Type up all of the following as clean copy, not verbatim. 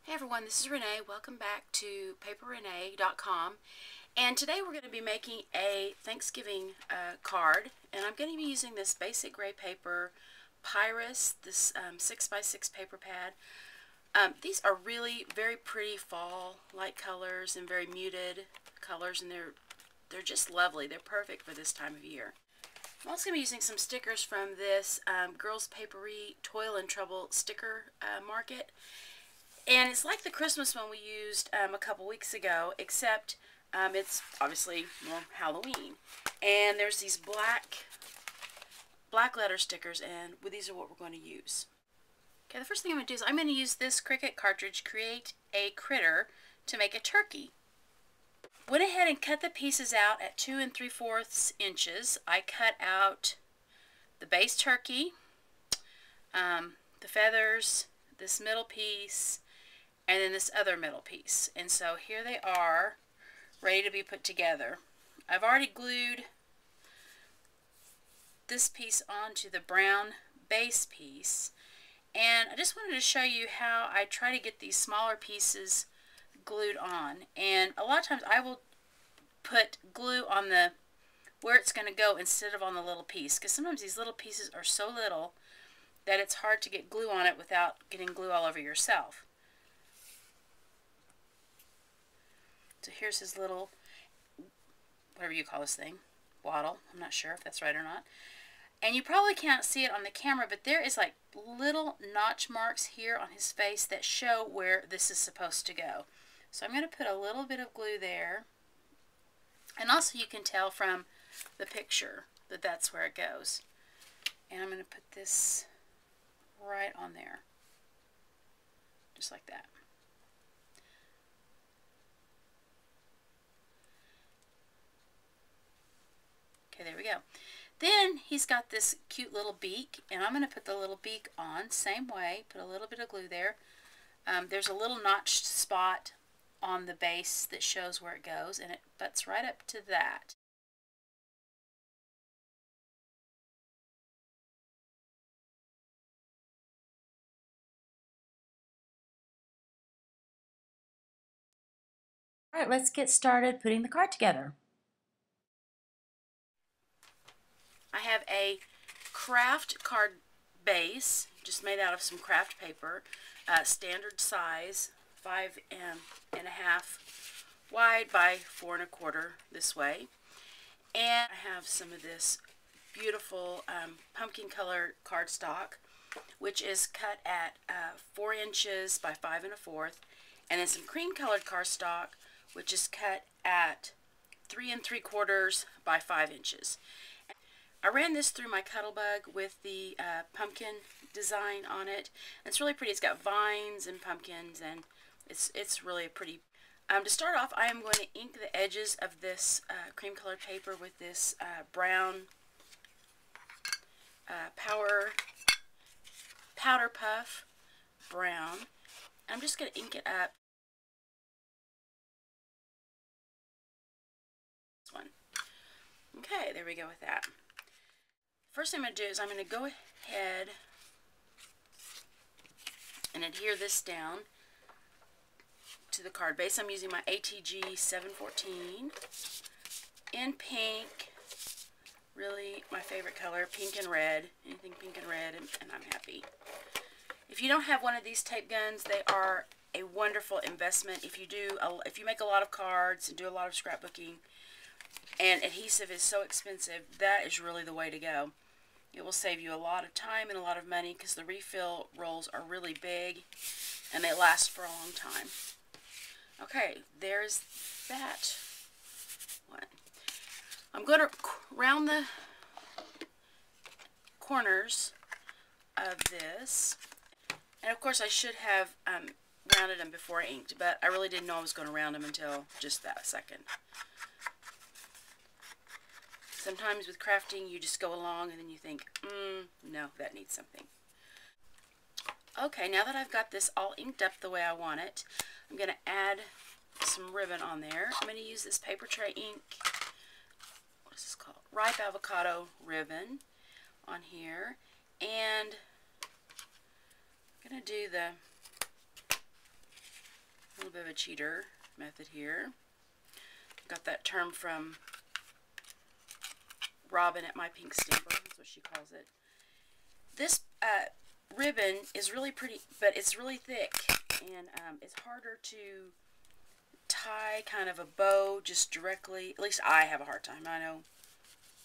Hey everyone, this is Renee. Welcome back to paperrenee.com, and today we're going to be making a Thanksgiving card, and I'm going to be using this basic gray paper, Pyrus, this 6x6 paper pad. These are really very pretty fall light colors and very muted colors, and they're just lovely. They're perfect for this time of year. I'm also going to be using some stickers from this Girls Papery Toil and Trouble sticker market. And it's like the Christmas one we used a couple weeks ago, except it's obviously more Halloween. And there's these black letter stickers, and these are what we're going to use. Okay, the first thing I'm going to do is I'm going to use this Cricut cartridge, Create a Critter, to make a turkey. Went ahead and cut the pieces out at 2 3/4 inches. I cut out the base turkey, the feathers, this middle piece, and then this other middle piece. And so here they are, ready to be put together. I've already glued this piece onto the brown base piece, and I just wanted to show you how I try to get these smaller pieces glued on. And a lot of times I will put glue on the where it's going to go instead of on the little piece, because sometimes these little pieces are so little that it's hard to get glue on it without getting glue all over yourself. So here's his little, whatever you call this thing, waddle. I'm not sure if that's right or not. And you probably can't see it on the camera, but there is like little notch marks here on his face that show where this is supposed to go. So I'm going to put a little bit of glue there. And also you can tell from the picture that that's where it goes. And I'm going to put this right on there. Just like that. Okay, there we go. Then he's got this cute little beak, and I'm going to put the little beak on, same way, put a little bit of glue there. There's a little notched spot on the base that shows where it goes, and it butts right up to that. All right, let's get started putting the card together. I have a craft card base, just made out of some craft paper, standard size, 5.5 wide by 4 1/4 this way. And I have some of this beautiful pumpkin color cardstock, which is cut at 4 inches by 5 1/4, and then some cream colored cardstock, which is cut at 3 3/4 by 5 inches. I ran this through my Cuttlebug with the pumpkin design on it. It's really pretty. It's got vines and pumpkins, and it's really pretty. To start off, I am going to ink the edges of this cream colored paper with this brown powder puff brown. I'm just going to ink it up. This one. Okay, there we go with that. First thing I'm going to do is I'm going to go ahead and adhere this down to the card base. I'm using my ATG 714 in pink, really my favorite color, pink and red. Anything pink and red, and I'm happy. If you don't have one of these tape guns, they are a wonderful investment. If you make a lot of cards and do a lot of scrapbooking, and adhesive is so expensive, that is really the way to go. It will save you a lot of time and a lot of money, because the refill rolls are really big and they last for a long time. Okay, there's that one. I'm going to round the corners of this, and of course I should have rounded them before I inked, but I really didn't know I was going to round them until just that second. Sometimes with crafting, you just go along and then you think, no, that needs something. Okay, now that I've got this all inked up the way I want it, I'm going to add some ribbon on there. I'm going to use this paper tray ink, what is this called? Ripe avocado ribbon on here. And I'm going to do the little bit of a cheater method here. Got that term from Robin at My Pink Stamper. That's what she calls it. This ribbon is really pretty, but it's really thick, and it's harder to tie kind of a bow just directly. At least I have a hard time. I know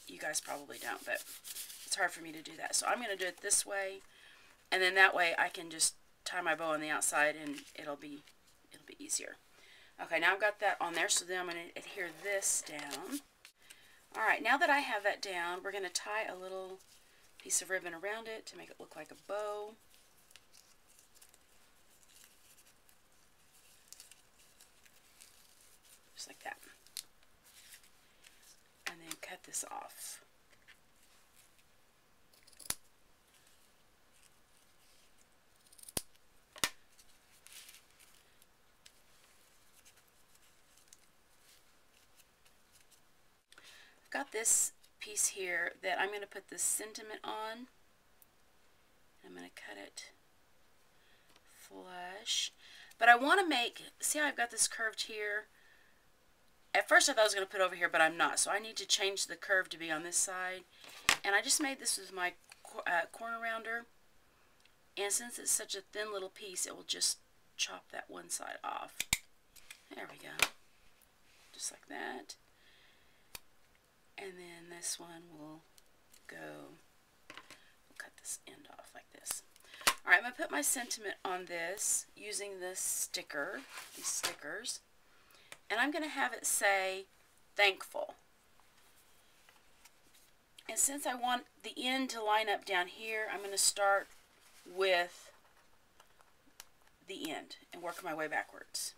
you guys probably don't, but it's hard for me to do that. So I'm going to do it this way, and then that way I can just tie my bow on the outside, and it'll be easier. Okay, now I've got that on there, so then I'm going to adhere this down. Alright, now that I have that down, we're going to tie a little piece of ribbon around it to make it look like a bow. Just like that. And then cut this off. Got this piece here that I'm going to put this sentiment on. I'm going to cut it flush. But I want to make, see how I've got this curved here? At first I thought I was going to put it over here, but I'm not. So I need to change the curve to be on this side. And I just made this with my corner rounder. And since it's such a thin little piece, it will just chop that one side off. There we go. Just like that. And then this one will go, we'll cut this end off like this. Alright, I'm going to put my sentiment on this using this sticker, these stickers. And I'm going to have it say, thankful. And since I want the end to line up down here, I'm going to start with the end and work my way backwards.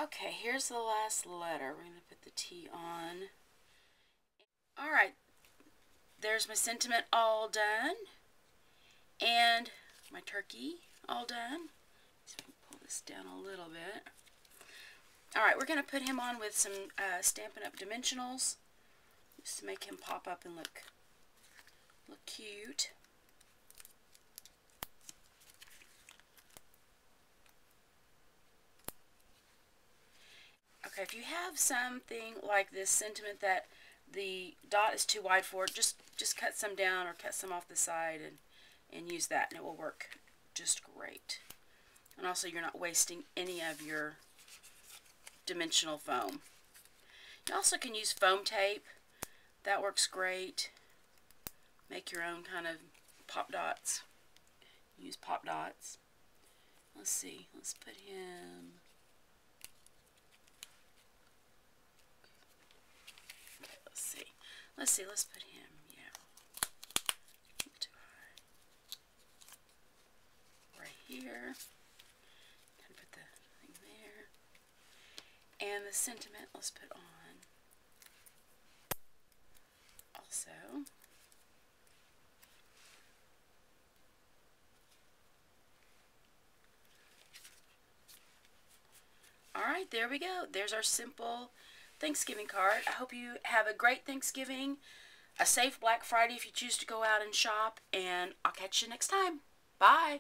Okay, here's the last letter. We're going to put the T on. Alright, there's my sentiment all done. And my turkey all done. So pull this down a little bit. Alright, we're going to put him on with some Stampin' Up! Dimensionals. Just to make him pop up and look cute. Okay, if you have something like this sentiment that the dot is too wide for, just cut some down or cut some off the side and use that, and it will work just great. And also you're not wasting any of your dimensional foam. You also can use foam tape. That works great. Make your own kind of pop dots. Use pop dots. Let's see. Let's put him... Let's see, let's put him, yeah, too high. Right here. Kind of put the thing there. And the sentiment, let's put on. Also. Alright, there we go. There's our simple Thanksgiving card. I hope you have a great Thanksgiving, a safe Black Friday if you choose to go out and shop, and I'll catch you next time. Bye!